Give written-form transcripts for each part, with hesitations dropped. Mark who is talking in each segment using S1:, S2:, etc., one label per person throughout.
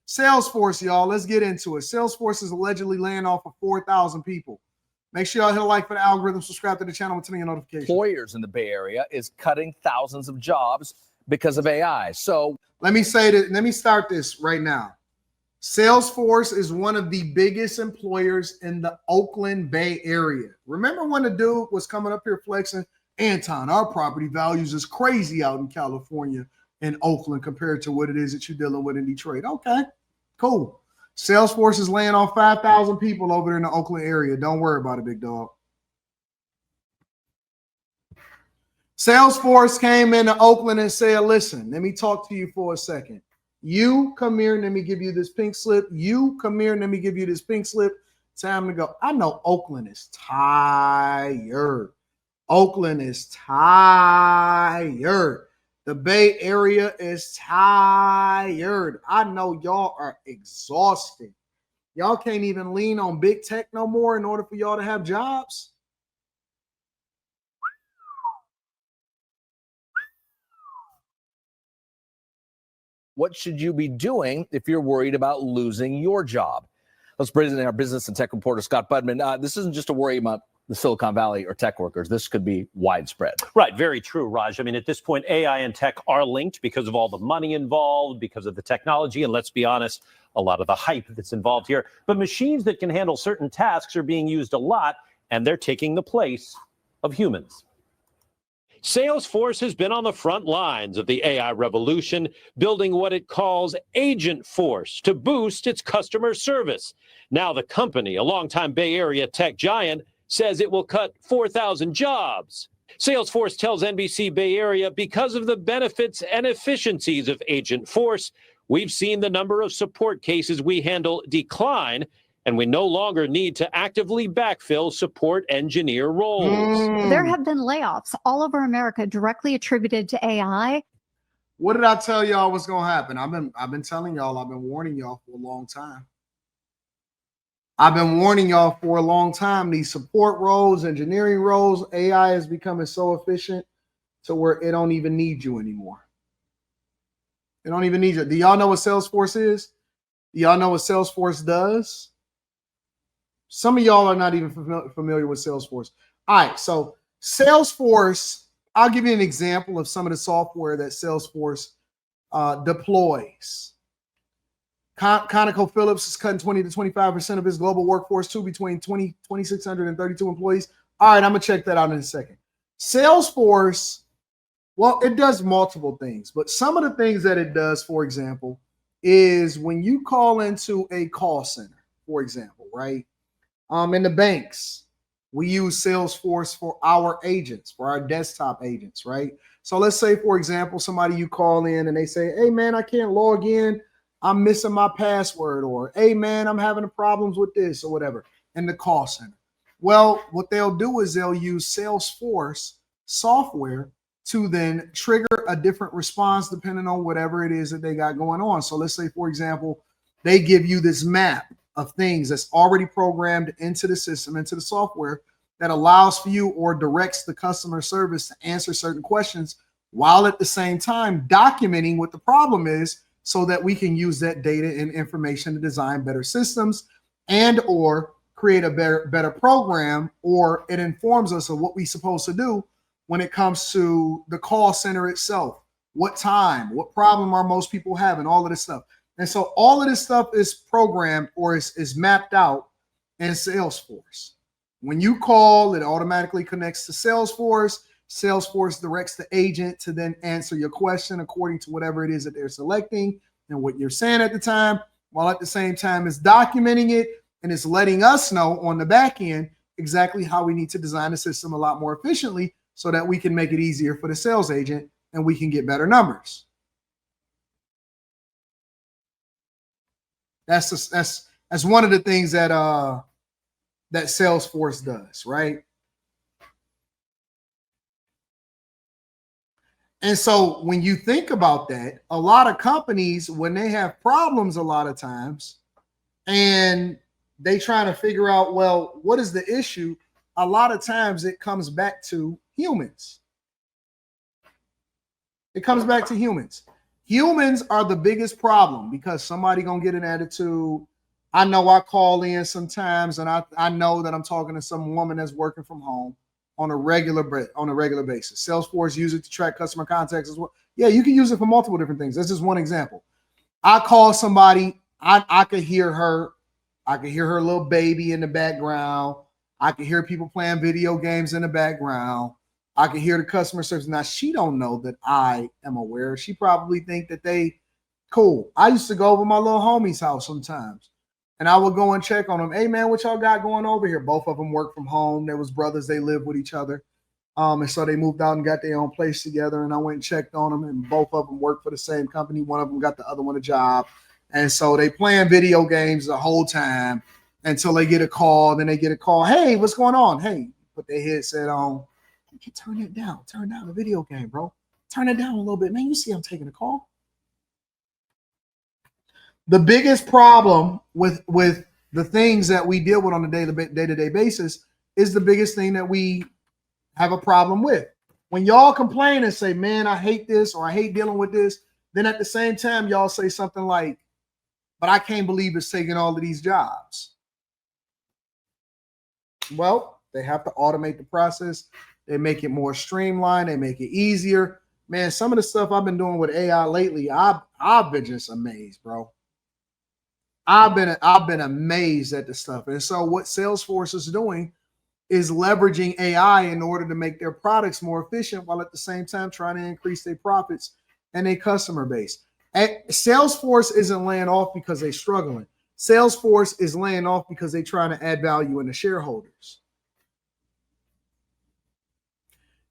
S1: Salesforce, y'all, let's get into it. Salesforce is allegedly laying off of 4,000 people. Make sure y'all hit a like for the algorithm, subscribe to the channel, and turn on your notifications.
S2: Employers in the Bay Area is cutting thousands of jobs because of AI. So
S1: let me start this right now. Salesforce is one of the biggest employers in the Oakland Bay Area. Remember when the dude was coming up here flexing, Anton, our property values is crazy out in California and Oakland compared to what it is that you're dealing with in Detroit. Okay, cool. Salesforce is laying off 5,000 people over there in the Oakland area. Don't worry about it, big dog. Salesforce came into Oakland and said, listen, let me talk to you for a second. You come here and let me give you this pink slip. You come here and let me give you this pink slip. Time to go. I know Oakland is tired. Oakland is tired. The Bay Area is tired. I know y'all are exhausted. Y'all can't even lean on big tech no more in order for y'all to have jobs.
S2: what should you be doing if you're worried about losing your job? Let's bring in our business and tech reporter, Scott Budman. This isn't just a worry about the Silicon Valley or tech workers. This could be widespread.
S3: Right. Very true, Raj. I mean, at this point, AI and tech are linked because of all the money involved, because of the technology. And let's be honest, a lot of the hype that's involved here. But machines that can handle certain tasks are being used a lot, and they're taking the place of humans. Salesforce has been on the front lines of the AI revolution, building what it calls Agentforce to boost its customer service. Now the company, a longtime Bay Area tech giant, says it will cut 4,000 jobs. Salesforce tells NBC Bay Area because of the benefits and efficiencies of Agentforce, we've seen the number of support cases we handle decline, and we no longer need to actively backfill support engineer roles.
S4: There have been layoffs all over America directly attributed to AI.
S1: What did I tell y'all was going to happen? I've been telling y'all, I've been warning y'all for a long time. I've been warning y'all for a long time. These support roles, engineering roles, AI is becoming so efficient to where it don't even need you anymore. It don't even need you. Do y'all know what Salesforce is? Do y'all know what Salesforce does? Some of y'all are not even familiar with Salesforce. All right, so Salesforce, I'll give you an example of some of the software that Salesforce deploys. ConocoPhillips is cutting 20 to 25% of its global workforce to between 2,600 and 32 employees. All right, I'm going to check that out in a second. Salesforce, well, it does multiple things, but some of the things that it does, for example, is when you call into a call center, for example, right? In the banks, we use Salesforce for our agents, for our desktop agents, right? So let's say, for example, somebody you call in and they say, hey, man, I can't log in. I'm missing my password, or, hey, man, I'm having problems with this or whatever in the call center. Well, what they'll do is they'll use Salesforce software to then trigger a different response depending on whatever it is that they got going on. So let's say, for example, they give you this map of things that's already programmed into the system, into the software that allows for you or directs the customer service to answer certain questions while at the same time documenting what the problem is, so that we can use that data and information to design better systems and or create a better program, or it informs us of what we're supposed to do when it comes to the call center itself. What time, what problem are most people having, all of this stuff. And so all of this stuff is programmed or is mapped out in Salesforce. When you call, it automatically connects to Salesforce. Salesforce directs the agent to then answer your question according to whatever it is that they're selecting and what you're saying at the time, while at the same time it's documenting it and it's letting us know on the back end exactly how we need to design the system a lot more efficiently so that we can make it easier for the sales agent and we can get better numbers. That's one of the things that that Salesforce does, right? And so when you think about that, a lot of companies, when they have problems a lot of times and they try to figure out, well, what is the issue? A lot of times it comes back to humans. It comes back to humans. Humans are the biggest problem because somebody gonna get an attitude. I know I call in sometimes, and I know that I'm talking to some woman that's working from home on a regular basis. Salesforce use it to track customer contacts as well. Yeah, you can use it for multiple different things. That's just one example. I call somebody, I could hear her. I could hear her little baby in the background. I could hear people playing video games in the background. I could hear the customer service. Now, she don't know that I am aware. She probably think that they cool. I used to go over my little homie's house sometimes, and I would go and check on them. Hey, man, what y'all got going over here? Both of them work from home. There was brothers. They lived with each other. And so they moved out and got their own place together, and I went and checked on them, and both of them worked for the same company. One of them got the other one a job. And so they playing video games the whole time until they get a call. Then they get a call. Hey, what's going on? Hey, put their headset on. You turn it down. Turn down the video game, bro. Turn it down a little bit. Man, you see I'm taking a call. The biggest problem with the things that we deal with on a day-to-day basis is the biggest thing that we have a problem with. When y'all complain and say, man, I hate this or I hate dealing with this, then at the same time, y'all say something like, but I can't believe it's taking all of these jobs. Well, they have to automate the process. They make it more streamlined. They make it easier. Man, some of the stuff I've been doing with AI lately, I've been just amazed, bro. I've been amazed at the stuff. And so what Salesforce is doing is leveraging AI in order to make their products more efficient while at the same time trying to increase their profits and their customer base. Salesforce isn't laying off because they're struggling. Salesforce is laying off because they're trying to add value in the shareholders.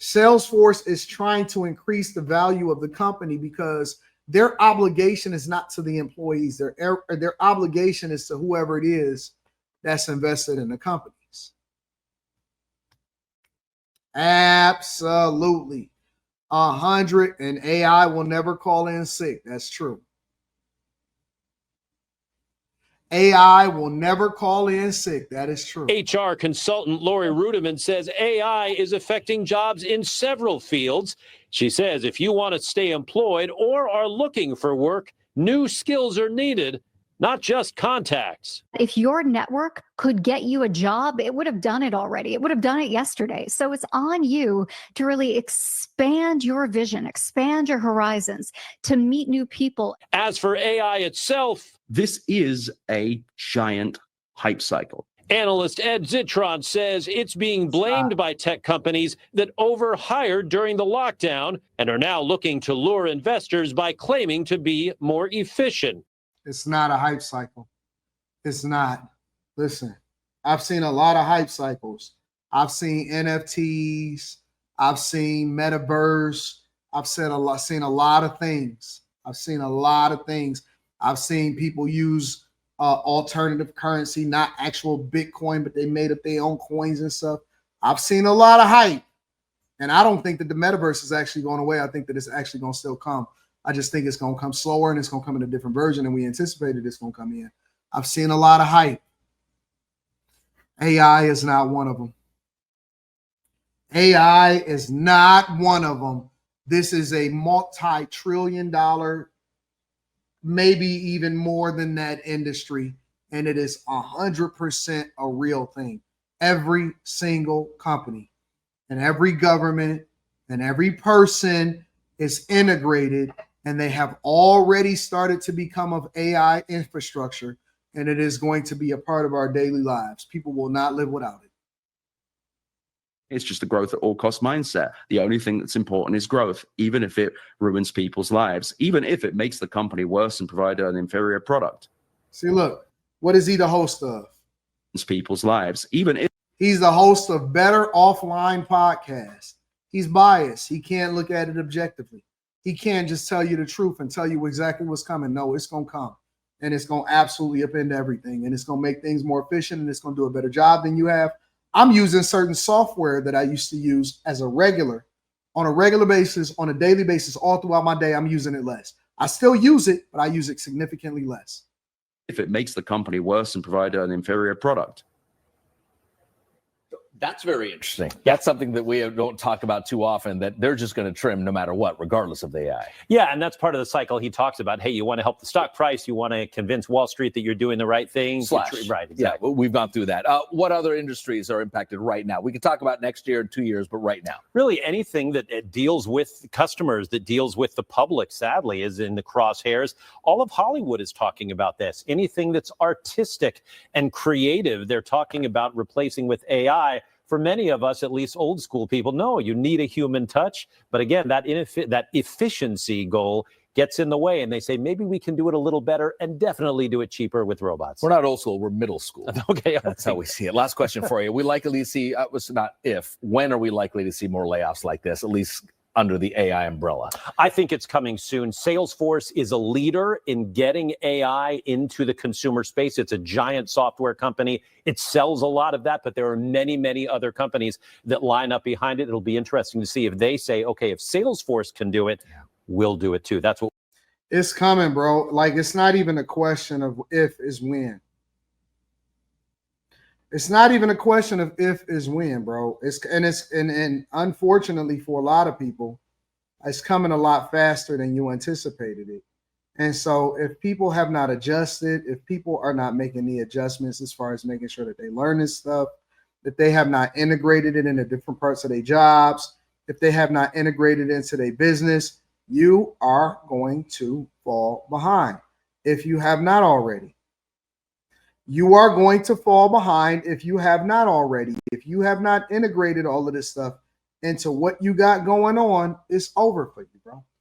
S1: Salesforce is trying to increase the value of the company because their obligation is not to the employees. Their obligation is to whoever it is that's invested in the companies. Absolutely. 100, and AI will never call in sick. That's true. AI will never call in sick. That is true.
S3: HR consultant Lori Rudiman says AI is affecting jobs in several fields. She says if you want to stay employed or are looking for work, new skills are needed, not just contacts.
S4: If your network could get you a job, it would have done it already. It would have done it yesterday. So it's on you to really expand your vision, expand your horizons, to meet new people.
S3: As for AI itself,
S5: this is a giant hype cycle.
S3: Analyst Ed Zitron says it's being blamed by tech companies that overhired during the lockdown and are now looking to lure investors by claiming to be more efficient.
S1: It's not a hype cycle. It's not. Listen, I've seen a lot of hype cycles. I've seen NFTs. I've seen metaverse. I've seen a lot of things. I've seen a lot of things. I've seen people use alternative currency, not actual Bitcoin, but they made up their own coins and stuff. I've seen a lot of hype. And I don't think that the metaverse is actually going away. I think that it's actually going to still come. I just think it's going to come slower and it's going to come in a different version than we anticipated it's going to come in. I've seen a lot of hype. AI is not one of them. AI is not one of them. This is a multi-trillion-dollar, maybe even more than that industry, and it is 100% a real thing. Every single company and every government and every person is integrated, and they have already started to become of AI infrastructure, and it is going to be a part of our daily lives. People will not live without it.
S5: It's just a growth at all cost mindset. The only thing that's important is growth, even if it ruins people's lives, even if it makes the company worse and provide an inferior product.
S1: See, look, what is he the host of?
S5: It's people's lives, even if
S1: he's the host of Better Offline Podcast. He's biased. He can't look at it objectively. He can't just tell you the truth and tell you exactly what's coming. No, it's going to come. And it's going to absolutely upend everything. And it's going to make things more efficient, and it's going to do a better job than you have. I'm using certain software that I used to use on a regular basis, on a daily basis, all throughout my day. I'm using it less. I still use it, but I use it significantly less.
S5: If it makes the company worse and provide an inferior product.
S2: That's very interesting. That's something that we don't talk about too often, that they're just going to trim no matter what, regardless of the AI.
S3: Yeah, and that's part of the cycle he talks about. Hey, you want to help the stock price. You want to convince Wall Street that you're doing the right thing. Right, exactly.
S2: Yeah, we've gone through that. What other industries are impacted right now? We can talk about next year and 2 years, but right now.
S3: Really, anything that deals with customers, that deals with the public, sadly, is in the crosshairs. All of Hollywood is talking about this. Anything that's artistic and creative, they're talking about replacing with AI. For many of us, at least old school people, no, you need a human touch. But again, that efficiency goal gets in the way. And they say, maybe we can do it a little better and definitely do it cheaper with robots.
S2: We're not old school, we're middle school.
S3: Okay.
S2: That's how we see it. Last question for you. We likely to see, when are we likely to see more layoffs like this, at least under the AI umbrella?
S3: I think it's coming soon. Salesforce is a leader in getting AI into the consumer space. It's a giant software company. It sells a lot of that, but there are many, many other companies that line up behind it. It'll be interesting to see if they say, okay, if Salesforce can do it, we'll do it too. That's what
S1: it's coming, bro. Like, it's not even a question of if, is when. It's not even a question of if is when, bro. And unfortunately for a lot of people, it's coming a lot faster than you anticipated it. And so if people have not adjusted, if people are not making the adjustments as far as making sure that they learn this stuff, that they have not integrated it into different parts of their jobs, if they have not integrated it into their business, you are going to fall behind if you have not already. You are going to fall behind if you have not already. If you have not integrated all of this stuff into what you got going on, it's over for you, bro.